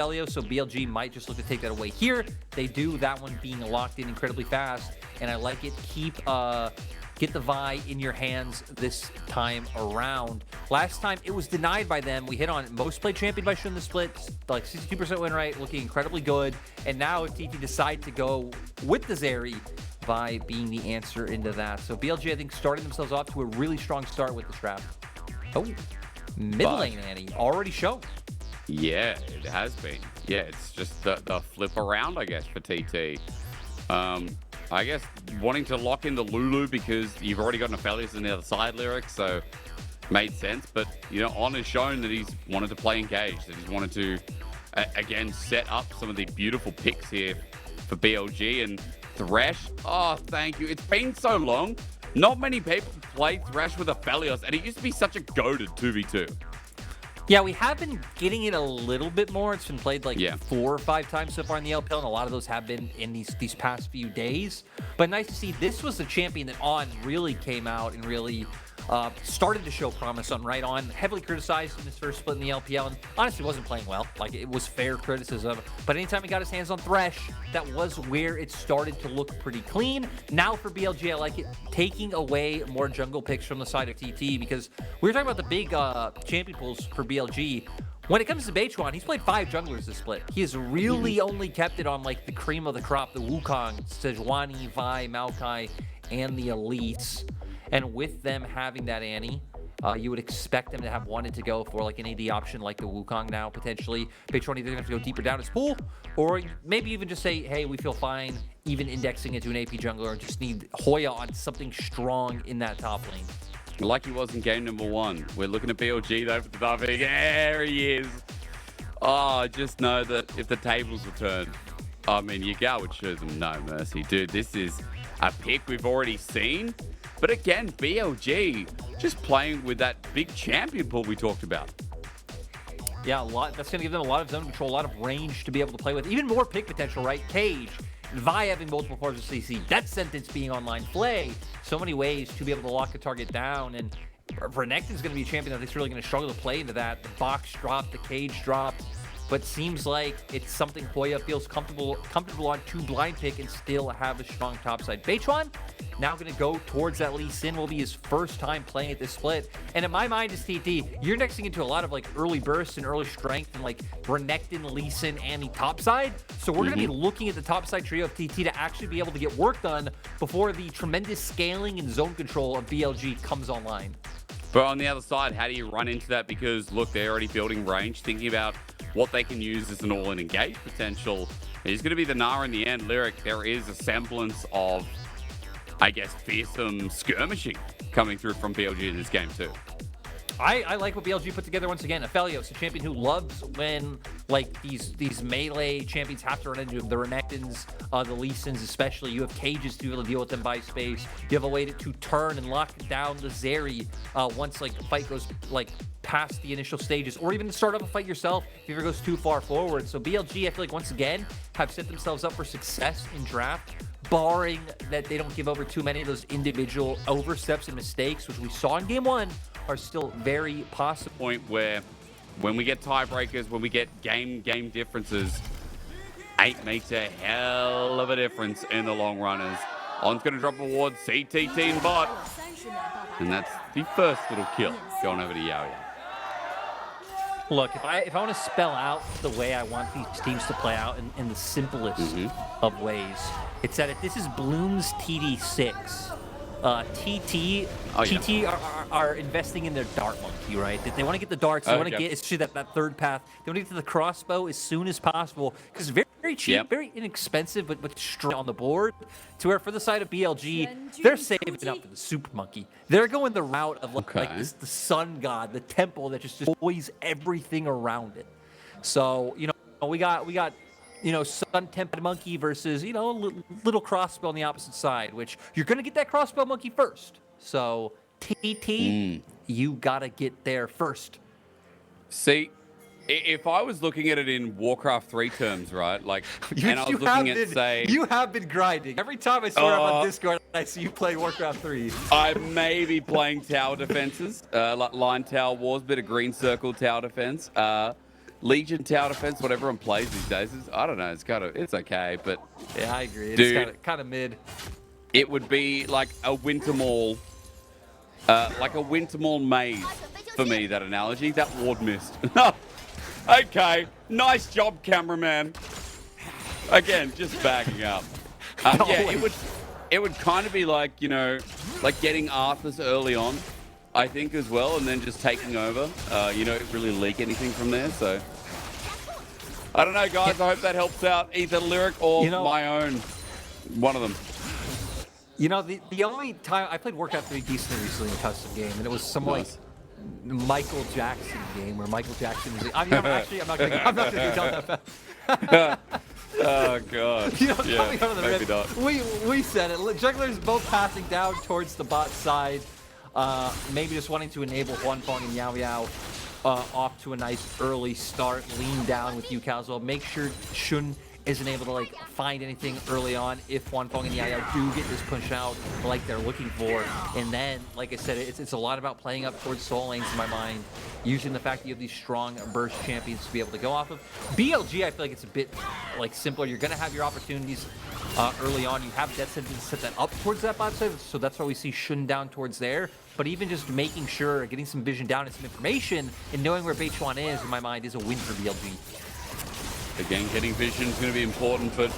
Aphelios, so BLG might just look to take that away here. They do, that one being locked in incredibly fast, and I like it. Get the Vi in your hands this time around. Last time it was denied by them. We hit on most played champion by Shun the split, like 62% win rate, looking incredibly good. And now if TT decide to go with the Zeri, Vi being the answer into that. So BLG, I think, starting themselves off to a really strong start with this draft. Oh, mid lane Annie already shown. Yeah, it has been. Yeah, it's just the flip around, I guess, for TT. I guess wanting to lock in the Lulu because you've already got an Aphelios on the other side, Lyric, so made sense. But, you know, On has shown that he's wanted to play engaged, that he's wanted to, again, set up some of the beautiful picks here for BLG. And Thresh, oh, thank you. It's been so long. Not many people play Thresh with Aphelios, and it used to be such a goated 2v2. Yeah, we have been getting it a little bit more. It's been played like 4 or 5 times so far in the LPL, and a lot of those have been in these past few days. But nice to see this was the champion that On really came out and really started to show promise on. Right On, heavily criticized in his first split in the LPL, and honestly wasn't playing well. Like, it was fair criticism. But anytime he got his hands on Thresh, that was where it started to look pretty clean. Now for BLG, I like it taking away more jungle picks from the side of TT, because we were talking about the big champion pools for BLG. When it comes to Beichuan, he's played 5 junglers this split. He has really only kept it on like the cream of the crop, the Wukong, Sejuani, Vi, Maokai, and the Elise. And with them having that Annie, you would expect them to have wanted to go for like an AD option like the Wukong now, potentially. Beichuan either have to go deeper down his pool, or maybe even just say, hey, we feel fine even indexing into an AP jungler and just need Hoya on something strong in that top lane. Like he was in game number 1. We're looking at BLG though for the Davi. There he is. Oh, just know that if the tables were turned, I mean, Yagao would show them no mercy. Dude, this is a pick we've already seen. But again, BLG just playing with that big champion pool we talked about. Yeah, that's going to give them a lot of zone control, a lot of range to be able to play with. Even more pick potential, right? Cage, Vi having multiple forms of CC, that sentence being online play. So many ways to be able to lock a target down. And Renekton's going to be a champion that's really going to struggle to play into that. The box drop, the cage drop. But seems like it's something Hoya feels comfortable on to blind pick and still have a strong top side. Beichuan now going to go towards that Lee Sin, will be his first time playing at this split. And in my mind as TT, you're nexting into a lot of like early bursts and early strength and like Renekton, Lee Sin, and the top side. So we're going to be looking at the top side trio of TT to actually be able to get work done before the tremendous scaling and zone control of BLG comes online. But on the other side, how do you run into that? Because look, they're already building range, thinking about what they can use as an all-in engage potential. It's going to be the Gnar in the end. Lyric, there is a semblance of, I guess, fearsome skirmishing coming through from BLG in this game too. I like what BLG put together once again. Aphelios, a champion who loves when like these melee champions have to run into the Renektons, the Lee Sins especially. You have cages to be able to deal with them by space. You have a way to turn and lock down the Zeri once like the fight goes like past the initial stages, or even to start up a fight yourself if it ever goes too far forward. So BLG, I feel like once again have set themselves up for success in draft, barring that they don't give over too many of those individual oversteps and mistakes, which we saw in game 1, are still very possible. Point where when we get tiebreakers, when we get game differences, 8 makes a hell of a difference in the long runners. On's going to drop a ward, CTT and bot. And that's the first little kill going over to Yao. Look, if I want to spell out the way I want these teams to play out in the simplest of ways, it's that if this is Bloom's TD6, TT are investing in their dart monkey, right? They want to get the darts. They want to get especially that third path. They want to get to the crossbow as soon as possible because it's very cheap, very inexpensive, but strong on the board. To where for the side of BLG, they're saving it up for the super monkey. They're going the route of like the sun god, the temple that just destroys everything around it. So we got sun tempered monkey versus little crossbow on the opposite side, which you're gonna get that crossbow monkey first. So TT, you gotta get there first. See, if I was looking at it in Warcraft 3 terms, right? Like, and I was looking at, say, you have been grinding. Every time I swear up on Discord, I see you play Warcraft 3. I may be playing tower defenses, like line tower wars, bit of green circle tower defense. Legion tower defense, what everyone plays these days, is, I don't know, it's okay, but yeah, I agree. Dude, It's kind of mid. It would be like a Winter Mall, maze for me. That analogy, that ward missed. Okay, nice job, cameraman. Again, just backing up. Yeah, it would kind of be like, you know, like getting Arthas early on, I think, as well, and then just taking over. You don't really leak anything from there, so. I don't know, guys. I hope that helps out. Either Lyric or my own. One of them. You know, the only time I played Warcraft 3 decently recently in a custom game, and it was some like Michael Jackson game where Michael Jackson is. I'm not going to go down that fast. Oh god. You know, yeah, maybe not. We said it. Jugglers both passing down towards the bot side. Maybe just wanting to enable Huanfeng and Yao Yao off to a nice early start. Lean down with Ucal as well. Make sure Shun isn't able to like find anything early on if Huanfeng and Yao Yao do get this push out like they're looking for. And then, like I said, it's a lot about playing up towards soul lanes in my mind, using the fact that you have these strong burst champions to be able to go off of. BLG, I feel like it's a bit like simpler. You're going to have your opportunities early on. You have Death Sentence to set that up towards that bot side, so that's why we see Shun down towards there. But even just making sure, getting some vision down and some information, and knowing where Beichuan is, in my mind, is a win for BLG. Again, getting vision is going to be important, but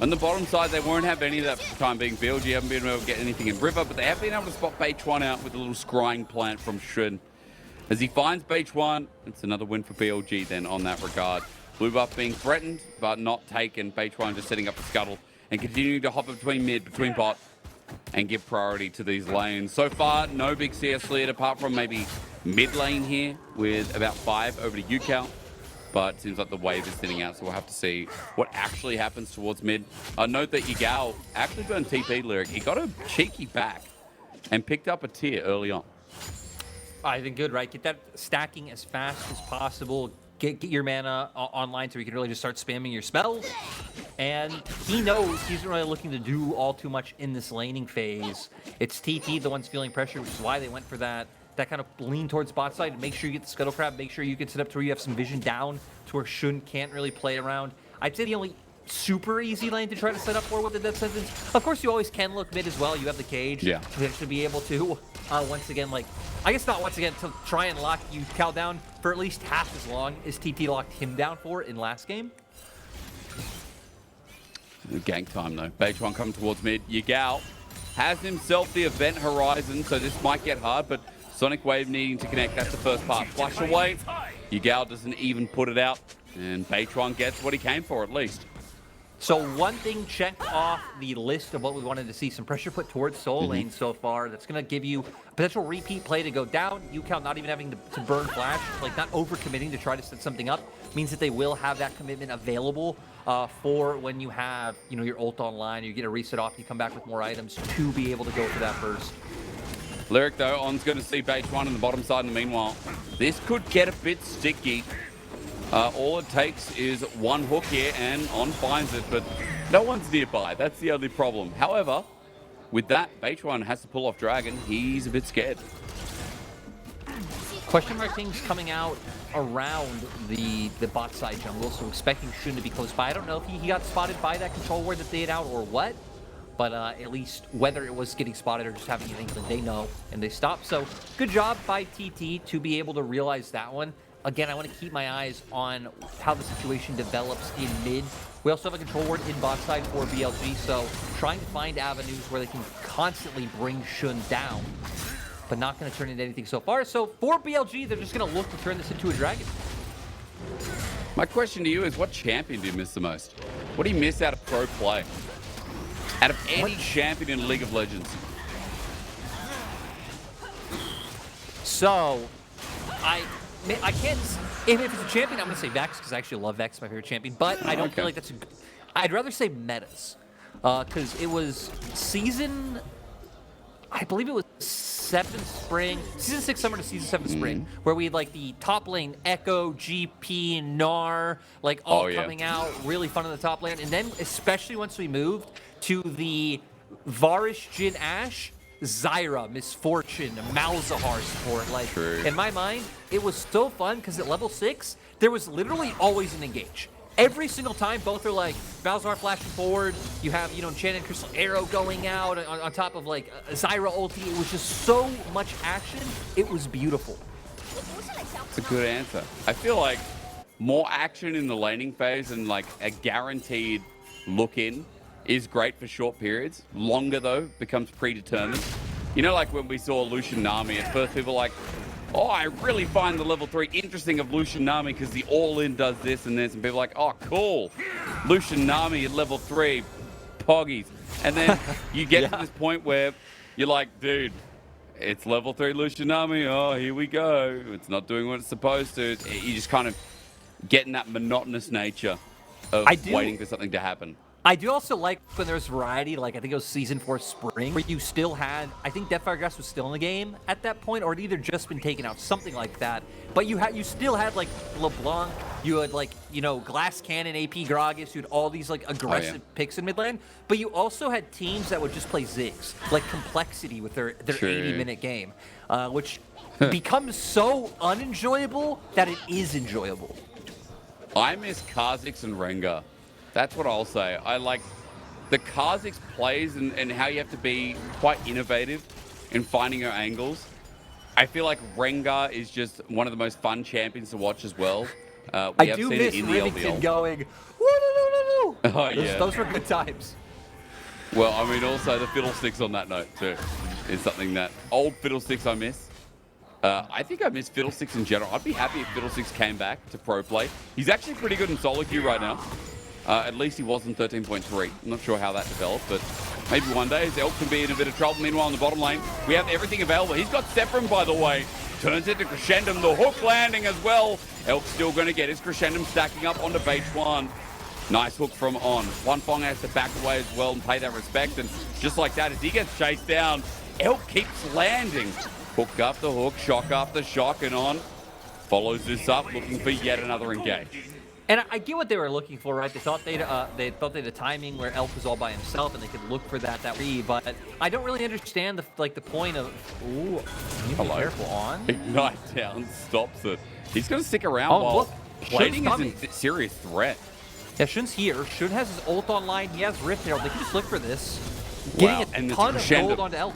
on the bottom side, they won't have any of that for the time being. BLG haven't been able to get anything in River, but they have been able to spot Beichuan out with a little scrying plant from Shun. As he finds Beichuan, it's another win for BLG then on that regard. Blue buff being threatened, but not taken. Beichuan just setting up the scuttle and continuing to hop between mid, between bot, and give priority to these lanes. So far, no big CS lead apart from maybe mid lane here with about 5 over to Ucal. But it seems like the wave is thinning out, so we'll have to see what actually happens towards mid. Note that Yagao actually burned TP Lyric. He got a cheeky back and picked up a tier early on. I think good, right? Get that stacking as fast as possible. Get your mana online so you can really just start spamming your spells. And he knows he's not really looking to do all too much in this laning phase. It's TT, the ones feeling pressure, which is why they went for that kind of lean towards bot side. Make sure you get the Scuttle Crab. Make sure you get set up to where you have some vision down to where Shun can't really play around. I'd say the only super easy lane to try to set up for with the Death Sentence. Of course, you always can look mid as well. You have the cage to actually be able to, once again, like, I guess not once again, to try and lock Ucal down for at least half as long as TT locked him down for in last game. Gank time, though. Beichuan coming towards mid. Yagao has himself the event horizon, so this might get hard, but Sonic Wave needing to connect. That's the first part. Flush away. Yagao doesn't even put it out, and Beichuan gets what he came for, at least. So one thing checked off the list of what we wanted to see, some pressure put towards soul lane so far. That's going to give you a potential repeat play to go down. Ucal not even having to burn flash, like not overcommitting to try to set something up, means that they will have that commitment available for when you have, you know, your ult online, you get a reset off, you come back with more items to be able to go for that burst. Lyric, though, On's going to see Beichuan on the bottom side in the meanwhile. This could get a bit sticky. All it takes is one hook here, and On finds it, but no one's nearby. That's the only problem. However, with that, Beichuan has to pull off Dragon. He's a bit scared. Question mark things coming out around the bot side jungle, so expecting Shun to be close by. I don't know if he got spotted by that control ward that they had out or what, but at least whether it was getting spotted or just having an inkling, they know, and they stop. So good job by TT to be able to realize that one. Again, I want to keep my eyes on how the situation develops in mid. We also have a control ward in bot side for BLG, so trying to find avenues where they can constantly bring Shun down, but not going to turn into anything so far. So for BLG, they're just going to look to turn this into a dragon. My question to you is, what champion do you miss the most? What do you miss out of pro play? Out of any champion in League of Legends? So, I can't, if it's a champion, I'm going to say Vex, because I actually love Vex, my favorite champion, but I don't feel like that's a, I'd rather say metas, because it was season, I believe it was 7 spring, season 6 summer to season 7 spring, where we had like the top lane, Echo, GP, Gnar, like all coming out, really fun in the top lane, and then especially once we moved to the Varus, Jhin, Ashe, Zyra, Misfortune, Malzahar support. Like, in my mind, it was so fun because at level 6, there was literally always an engage. Every single time, both are like, Malzahar flashing forward, you have, you know, Enchanted Crystal Arrow going out on top of like a Zyra ulti. It was just so much action. It was beautiful. It's a good answer. I feel like more action in the laning phase and like a guaranteed look in is great for short periods. Longer though becomes predetermined. You know, like when we saw Lucian Nami, at first people were like, oh, I really find the level 3 interesting of Lucian Nami because the all-in does this and this. And people are like, oh, cool. Lucian Nami at level 3, poggies. And then you get to this point where you're like, dude, it's level 3 Lucian Nami. Oh, here we go. It's not doing what it's supposed to. You just kind of get in that monotonous nature of waiting for something to happen. I do also like when there's variety, like I think it was Season 4 Spring, where you still had, I think Deathfire Grass was still in the game at that point, or it either just been taken out, something like that. But you still had like LeBlanc, you had like, you know, Glass Cannon, AP Gragas, you had all these like aggressive picks in mid lane, but you also had teams that would just play Ziggs, like Complexity with their 80-minute game, which becomes so unenjoyable that it is enjoyable. I miss Kha'Zix and Rengar. That's what I'll say. I like the Kha'Zix plays and how you have to be quite innovative in finding your angles. I feel like Rengar is just one of the most fun champions to watch as well. I do miss Renekton going, woo, oh, yeah. Those were good times. Well, I mean, also the Fiddlesticks on that note too is something that old Fiddlesticks I miss. I think I miss Fiddlesticks in general. I'd be happy if Fiddlesticks came back to pro play. He's actually pretty good in solo queue right now. At least he was in 13.3. I'm not sure how that developed, but maybe one day his Elk can be in a bit of trouble. Meanwhile, in the bottom lane, we have everything available. He's got Sephiroth, by the way. Turns into Crescendum, the hook landing as well. Elk's still going to get his Crescendum stacking up onto Beichuan. Nice hook from On. Huanfeng has to back away as well and pay that respect. And just like that, as he gets chased down, Elk keeps landing. Hook after hook, shock after shock, and On follows this up, looking for yet another engage. And I get what they were looking for, right? They thought they had a timing where Elk was all by himself and they could look for that read, but I don't really understand the point of. Ooh, you be careful, On. Ignite down stops it. He's going to stick around while Plating is in serious threat. Yeah, Shun's here. Shun has his ult online. He has Rift Herald. They can just look for this. Getting a ton of gold onto Elk.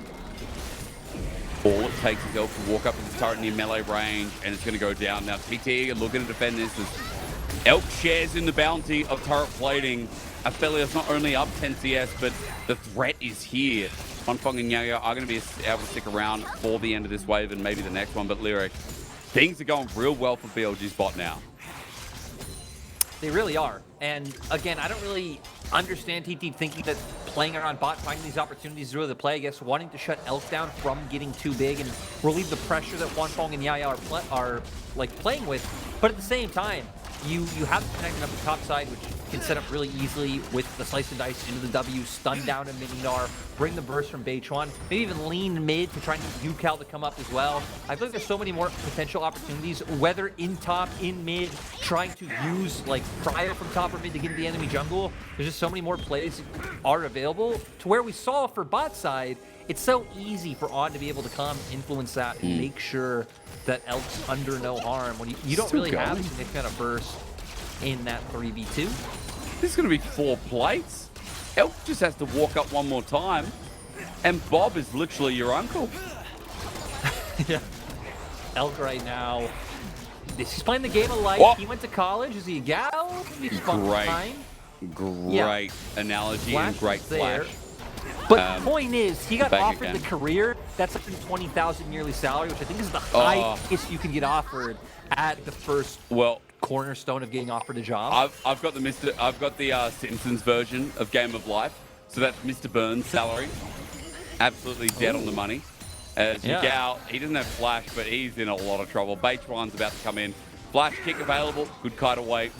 All it takes is Elk to walk up to the turret near melee range, and it's going to go down. Now, TT are looking to defend this. Elk shares in the bounty of turret plating. Aphelios not only up 10 CS, but the threat is here. Huanfeng and Yagao are going to be able to stick around for the end of this wave and maybe the next one, but Lyric, things are going real well for BLG's bot now. They really are. And again, I don't really understand TT thinking that playing around bot, finding these opportunities is really the play. I guess wanting to shut Elk down from getting too big and relieve the pressure that Huanfeng and Yaya are like playing with. But at the same time, you have the connection up the top side, which can set up really easily with the slice and dice into the W, stun down a mini-Gnar, bring the burst from Beichuan, maybe even lean mid to try and get Ucal to come up as well. I feel like there's so many more potential opportunities, whether in top, in mid, trying to use like cryo from top or mid to get into the enemy jungle. There's just so many more plays are available to where we saw for bot side, it's so easy for On to be able to come, influence that, and make sure that Elk's under no harm when you don't really have a significant amount of burst in that 3v2. This is going to be 4 plates. Elk just has to walk up one more time, and Bob is literally your uncle. Yeah. Elk right now, he's playing the game of life. What? He went to college. Is he a gal? Great analogy and great flash. But the point is, he got offered the career. That's up to 20,000 yearly salary, which I think is the highest you can get offered at the first cornerstone of getting offered a job. I've got the Simpsons version of Game of Life, so that's Mr. Burns' salary. Absolutely dead on the money. Yagao, he doesn't have flash, but he's in a lot of trouble. Beichuan's about to come in. Flash kick available. Good kite away.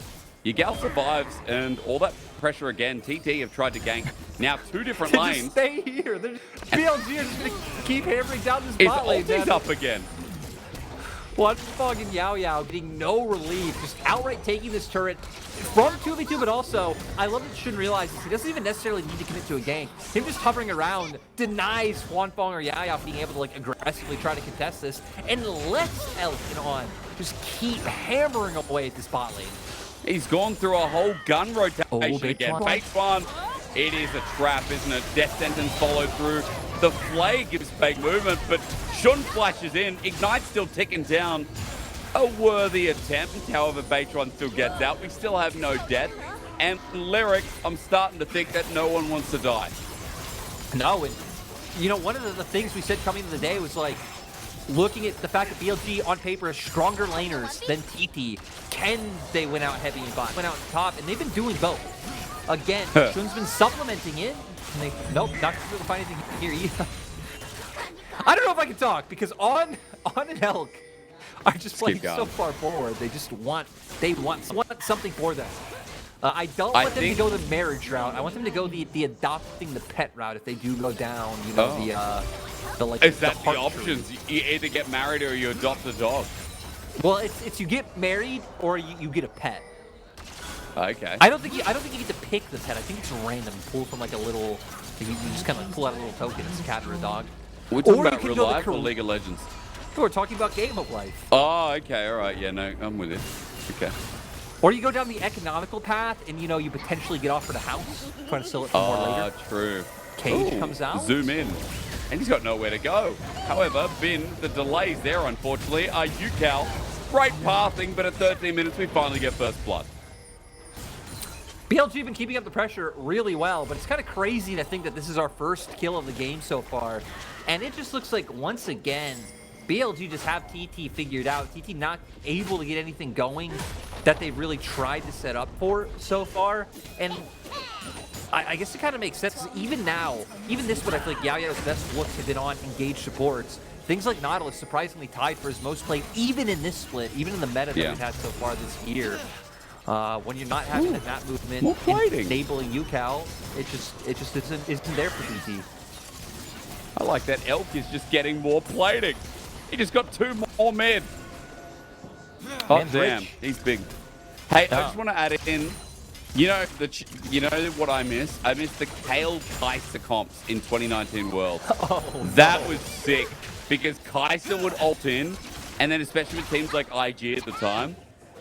Yagao survives, and all that pressure again. TT have tried to gank. Now 2 different lanes. Just stay here. BLG are just going to keep hammering down this bot lane. His ulti's up again. Huanfeng and Yao getting no relief, just outright taking this turret from 2v2, but also, I love that Shun realizes he doesn't even necessarily need to commit to a gank. Him just hovering around denies Huanfeng or Yagao being able to like aggressively try to contest this, and lets Elkin on just keep hammering away at this bot lane. He's gone through a whole gun rotation again. Beichuan. Beichuan, it is a trap, isn't it? Death sentence followed through. The flay gives big movement, but Shun flashes in. Ignite's still ticking down. A worthy attempt, however, Beichuan still gets out. We still have no death. And Lyric, I'm starting to think that no one wants to die. No, and you know, one of the things we said coming into the day was like, looking at the fact that BLG on paper is stronger laners than TT, can they win out heavy and bot? Went out top, and they've been doing both. Again, Shun's been supplementing it, and they, nope, not going to find anything here either. I don't know if I can talk, because on and Elk are just playing so far forward. They just want something for them. I don't want them to go the marriage route. I want them to go the adopting the pet route if they do go down, you know, the like. Is that the options? You either get married or you adopt a dog. Well, it's you get married or you get a pet. Okay. I don't think you get to pick the pet. I think it's random. You pull from like a little. You just kind of pull out a little token. It's a cat or a dog. We're talking about real life or League of Legends? We're talking about Game of Life. Oh, okay, all right. Yeah, no, I'm with it. Okay. Or you go down the economical path, and you know you potentially get offered a house, trying to sell it for more later. True. Cage comes out. Zoom in, and he's got nowhere to go. However, the delays there, unfortunately, are Ucal. Great pathing, but at 13 minutes, we finally get first blood. BLG been keeping up the pressure really well, but it's kind of crazy to think that this is our first kill of the game so far. And it just looks like, once again, BLG just have TT figured out. TT not able to get anything going that they've really tried to set up for so far. And I guess it kind of makes sense, because even now, even this one, I feel like Yaoyao's best looks have been on engaged supports. Things like Nautilus surprisingly tied for his most played, even in this split, even in the meta that we've had so far this year. When you're not having the map movement enabling Ucal, it just isn't there for TT. I like that Elk is just getting more plating. He just got 2 more mid. Oh, damn. Rich. He's big. Hey, I just want to add in, you know what I miss? I miss the Kale Kai'Sa comps in 2019 World. That was sick, because Kai'Sa would ult in, and then especially with teams like IG at the time,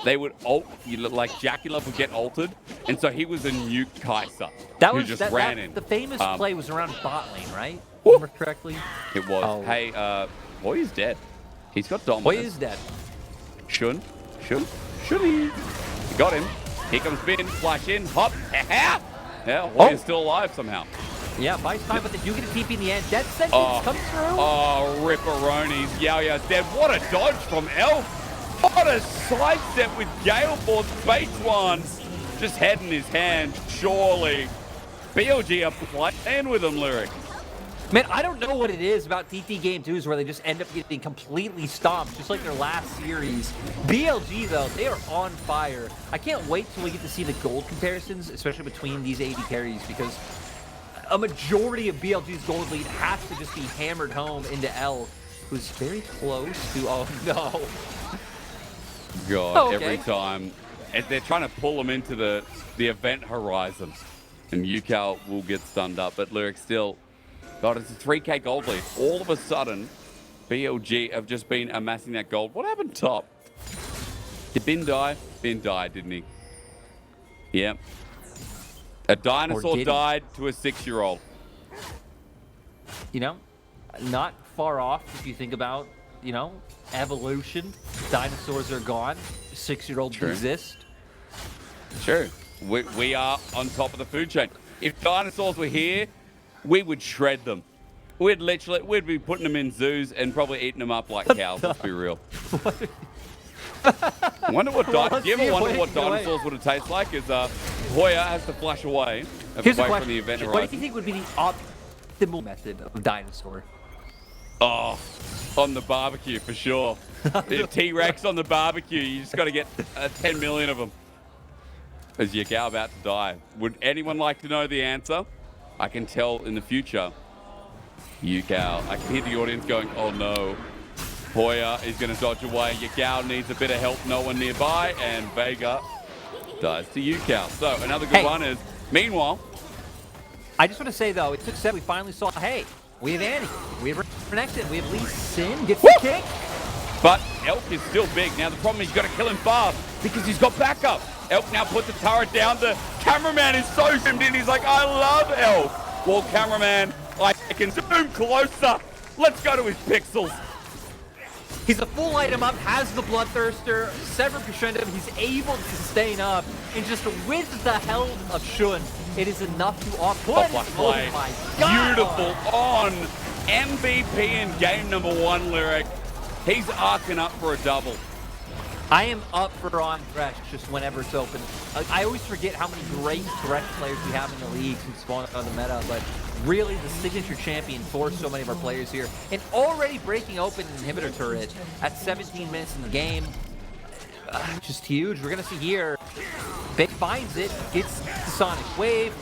they would ult, like Jackie would get ulted, and so he was a nuke Kai'Sa who just ran in. The famous play was around bot lane, right? Remember correctly? It was. Hey, Hoya's dead. He's got dominance. Hoya's dead. Shun. Got him. Here comes Bin. Flash in. Hop. Yeah, Hoya's still alive somehow. Yeah, buys time, but they do get a TP in the end. Dead sentence comes through. Oh, ripperonis. Yaoya's dead. What a dodge from Elf. What a sidestep with Galeforce. Beichuan just head in his hand, surely. BLG are playing with him, Lyric. Man, I don't know what it is about TT Game 2s where they just end up getting completely stomped, just like their last series. BLG, though, they are on fire. I can't wait till we get to see the gold comparisons, especially between these AD carries, because a majority of BLG's gold lead has to just be hammered home into L, who's very close to, oh no. God, every time. They're trying to pull him into the event horizon, and Ucal will get stunned up, but Lyric still... God, it's a 3k gold lead. All of a sudden, BLG have just been amassing that gold. What happened top? Did Bin die? Bin died, didn't he? Yep. A dinosaur died to a 6-year-old. You know, not far off if you think about, you know, evolution. Dinosaurs are gone. 6-year-olds exist. Sure. We are on top of the food chain. If dinosaurs were here, we would shred them. We'd be putting them in zoos and probably eating them up like cows. Let's be real. Wonder what dinosaurs would have tasted like? Is Hoya has to flash away from the event horizon. What do you think would be the optimal method of dinosaur? Oh, on the barbecue for sure. T-Rex on the barbecue. You just got to get 10 million of them. As Yagao about to die. Would anyone like to know the answer? I can tell in the future. Ucal. I can hear the audience going, oh no. Hoya is going to dodge away. Yagao needs a bit of help. No one nearby. And Veigar Dies to Ucal. So another good one is, meanwhile, I just want to say though, it took 7. We finally saw, hey, we have Annie, we have Renekton, we have Lee Sin, gets the kick. But Elk is still big. Now the problem is you've got to kill him fast because he's got backup. Elk now puts the turret down. The cameraman is so zoomed in. He's like, I love Elk. Well, cameraman, I can zoom closer. Let's go to his pixels. He's a full item up, has the Bloodthirster, severed crescendo. He's able to sustain up, and just with the help of Shun, it is enough to off-put. Oh my God. Beautiful on MVP in game number 1, Lyric. He's arcing up for a double. I am up for on Thresh just whenever it's open. I always forget how many great Thresh players we have in the league who spawn on the meta, but really the signature champion for so many of our players here. And already breaking open an inhibitor turret at 17 minutes in the game. Just huge. We're going to see here. Big finds it, gets the Sonic Wave,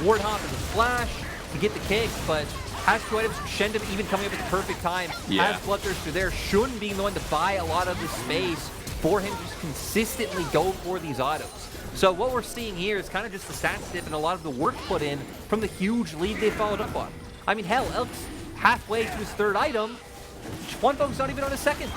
Warthog and the Flash to get the kick, but has 2 items, Crescendo even coming up at the perfect time. Yeah. Has Bloodthirster there, Shun being the one to buy a lot of the space for him to just consistently go for these autos. So what we're seeing here is kind of just the stat dip and a lot of the work put in from the huge lead they followed up on. I mean, hell, Elk's halfway to his 3rd item. Huanfeng's not even on his 2nd.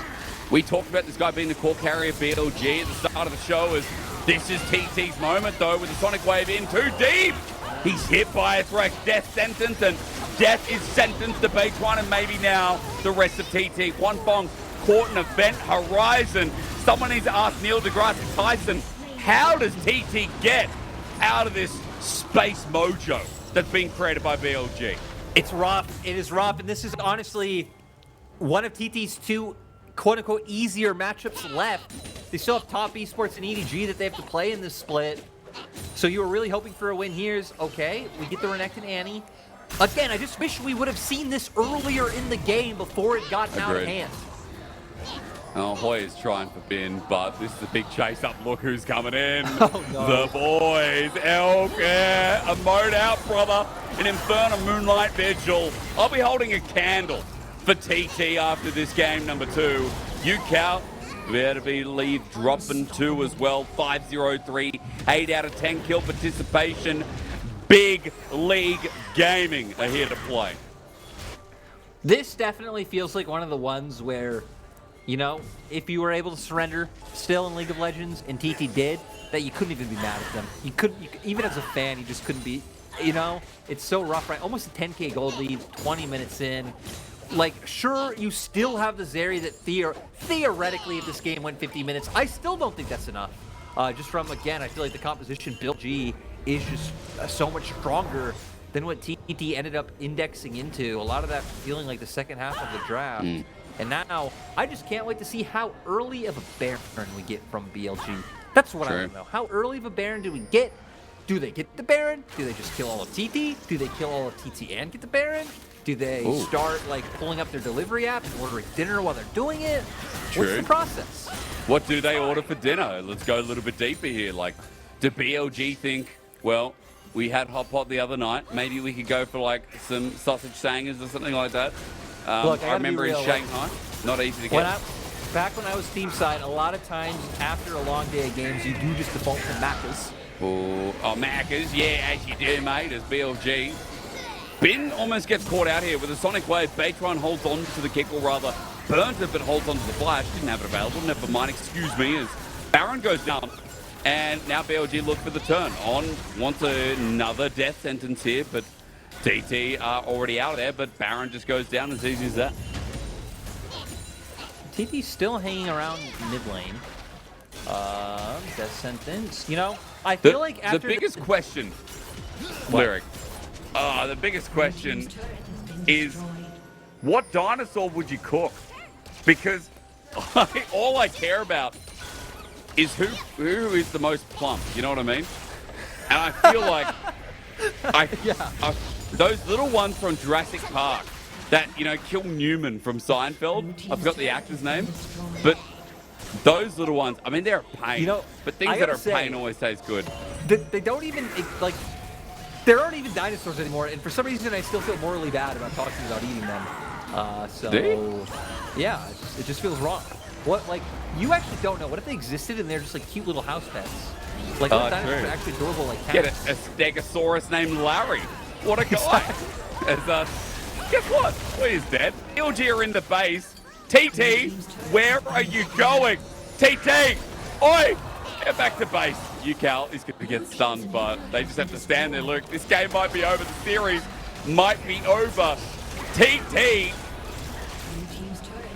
We talked about this guy being the core carrier BLG at the start of the show. As this is TT's moment, though, with the Sonic Wave in too deep. He's hit by a Thresh death sentence, and death is sentenced to Beichuan, and maybe now the rest of TT. Huanfeng caught an event horizon. Someone needs to ask Neil deGrasse Tyson, how does TT get out of this space mojo that's being created by BLG? It's rough. It is rough, and this is honestly one of TT's 2 quote-unquote easier matchups left. They still have top esports and EDG that they have to play in this split. So you were really hoping for a win here. Okay, we get the Renekton Annie. Again, I just wish we would have seen this earlier in the game before it got out of hand. Oh, Hoya's trying for Bin, but this is a big chase up. Look who's coming in. Oh, no. The boys. Elk, a mode out, brother. An Inferno Moonlight Vigil. I'll be holding a candle for TT after this game number 2. Ucal, better believe dropping 2 as well. 5-0-3, 8 out of 10 kill participation. Big League Gaming are here to play. This definitely feels like one of the ones where, you know, if you were able to surrender still in League of Legends, and TT did, that you couldn't even be mad at them. You couldn't, even as a fan, you just couldn't be, you know? It's so rough, right? Almost a 10K gold lead, 20 minutes in. Like, sure, you still have the Zeri that theoretically, if this game went 50 minutes, I still don't think that's enough. Just from, again, I feel like the composition BLG is just so much stronger than what TT ended up indexing into. A lot of that feeling like the second half of the draft. And now, I just can't wait to see how early of a Baron we get from BLG. That's what I want to know. How early of a Baron do we get? Do they get the Baron? Do they just kill all of TT? Do they kill all of TT and get the Baron? Do they start like pulling up their delivery app and ordering dinner while they're doing it? What's the process? What do they order for dinner? Let's go a little bit deeper here. Like, do BLG think, well, we had hot pot the other night, maybe we could go for like some sausage sangers or something like that? Look, I remember in Shanghai, not easy to get. Back when I was team side, a lot of times after a long day of games, you do just default to Macca's. Oh, Macca's, yeah, as you do, mate, as BLG. Bin almost gets caught out here with a Sonic Wave. Beichuan holds on to the kick, or rather burnt it, but holds on to the flash. Didn't have it available, never mind, excuse me, as Baron goes down. And now BLG look for the turn. On wants another death sentence here, but TT are already out there, but Baron just goes down as easy as that. TT's still hanging around mid lane. Death sentence. You know, I feel like after the biggest question, Lyric. The biggest question is, what dinosaur would you cook? Because all I care about is who is the most plump. You know what I mean? And I feel like those little ones from Jurassic Park that, you know, kill Newman from Seinfeld. I forgot the actor's name, but those little ones, I mean, they're a pain. You know, but things that are a pain always taste good. They don't even, like, there aren't even dinosaurs anymore, and for some reason I still feel morally bad about talking about eating them. Yeah, it just feels wrong. What, like, you actually don't know. What if they existed and they're just like cute little house pets? Like, those dinosaurs are actually adorable like cats. Get a Stegosaurus named Larry. What a guy. Guess what? Well, he's dead. BLG are in the base. TT, where are you going? TT, oi! Get back to base. Ucal is going to get stunned, but they just have to stand there. Look, this game might be over. The series might be over. TT,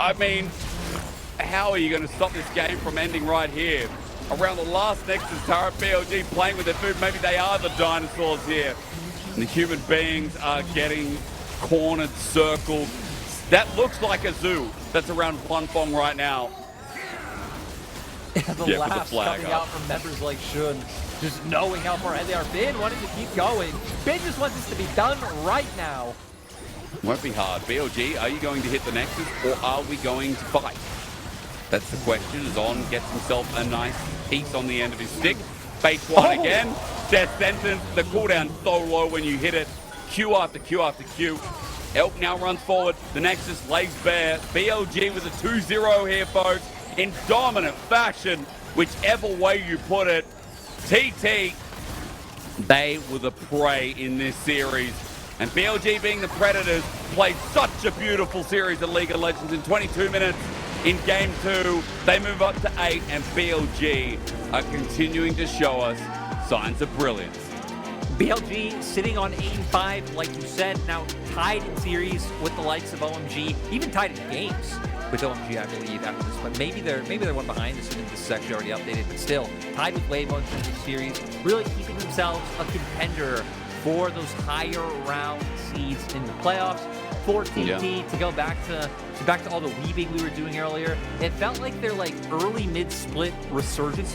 I mean, how are you going to stop this game from ending right here? Around the last Nexus turret, BLG playing with their food. Maybe they are the dinosaurs here. And the human beings are getting cornered, circled. That looks like a zoo that's around Huanfeng right now. The laughs coming out from members like Shun, just knowing how far ahead they are. Bin wanting to keep going. Bin just wants this to be done right now. Won't be hard. BLG, are you going to hit the Nexus or are we going to fight? That's the question. Zon gets himself a nice piece on the end of his stick. Beichuan again. Death sentence. The cooldown so low when you hit it. Q after Q after Q. Elk now runs forward. The Nexus lays bare. BLG with a 2-0 here, folks. In dominant fashion, whichever way you put it. TT, they were the prey in this series. And BLG, being the Predators, played such a beautiful series of League of Legends in 22 minutes. In Game 2, they move up to 8, and BLG are continuing to show us signs of brilliance. BLG sitting on 8-5, like you said, now tied in series with the likes of OMG, even tied in games with OMG, I believe, after this. But maybe they're one behind, assuming this is actually already updated. But still, tied with Wave in terms of series, really keeping themselves a contender for those higher round seeds in the playoffs. For TT to go back to all the weaving we were doing earlier, it felt like their like early mid split resurgence